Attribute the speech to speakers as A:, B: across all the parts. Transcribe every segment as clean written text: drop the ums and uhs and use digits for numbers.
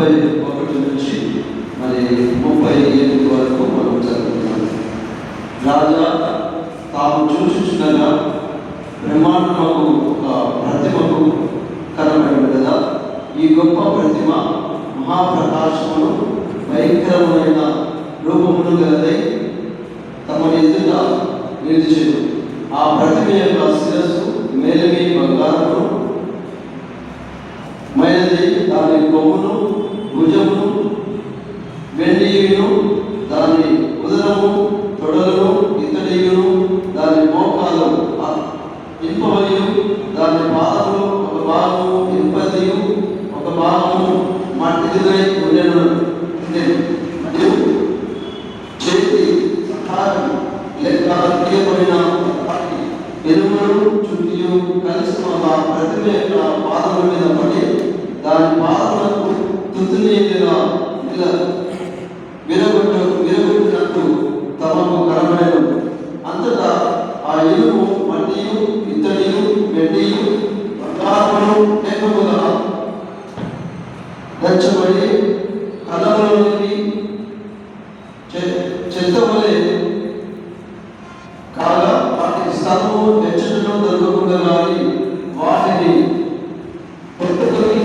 A: 31 నుంచి మరి 38 వరకు మనం చదువుతున్నాం. రాజా తాము చూచుచుండగా బ్రహ్మాండముకు ఒక ప్రతిమకు కనబడింది కదా. ఈ గొప్ప ప్రతిమ మహాప్రకాశమును భయంకరమైన రూపమును గలదై తమ ఎదుట నిలిచెను. ఆ ప్రతిమ యొక్క శిరస్సు మేలిమి బంగారమును మైనది, దాని కొమ్మును భుజమును వెండియును, దాని ఉదరము తొడలను ఇత్తడియును, దాని మోకాలు ఇనుపమనియు, దాని పాదములు ఒక భాగము ఇనుపదియు ఒక భాగము మట్టిదిగై ఉండెను. మరియు చేతి లెక్క తీయబడిన ఎరువులు చుట్టియు కలిసి ఆ ప్రతిమ యొక్క పాదముల మీద పడి దాని పాదములకు తుత్తునీయులుగా విరగొట్టినట్టు తమకు కనబడెను. అంతటా ఆ ఇనుము మట్టియు ఇత్తడియు వెండియు బంగారమును ఏకముగా దంచబడి కలములోనికి చెత్తవలే కాగా వాటి స్థలము ఎచ్చటలో దొరకకుండా వాటిని పట్టుకొని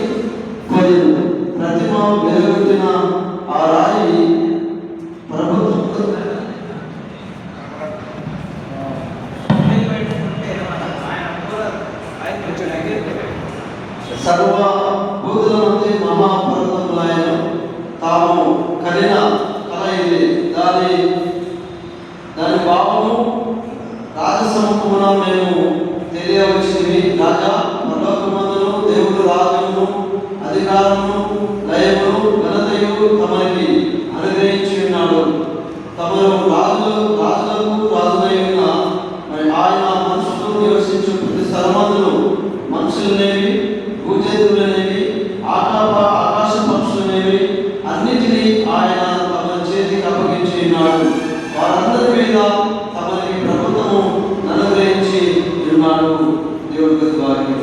A: పోయిను. ప్రతిమ వెలుగొట్టిన ఆ రాయి సర్వ భూతుల మధ్య మహాపర్వతములైన తాము కనిన కల ఇది. దాని భావము రాజసముఖమున మేము తెలియవచ్చినవి. రాజా పరలోకమందును దేవుడు రాజ్యమును అధికారమును లయమును ఘనతయు తమకి అనుగ్రహించి ఉన్నాడు. తమను రాజులకు రాజునై ఉన్న ఆయన మనుషులు నివసించు ప్రతి స్థలమందును మనుషులనేవి భూజంతువులనేవి ఆకాశ పక్షులనేవి అన్నిటినీ ఆయన తమ చేతికి అప్పగించి ఉన్నాడు. వారందరి మీద తమకి ప్రభుత్వము అనుగ్రహించి ఉన్నాడు. దేవుడికి వారికి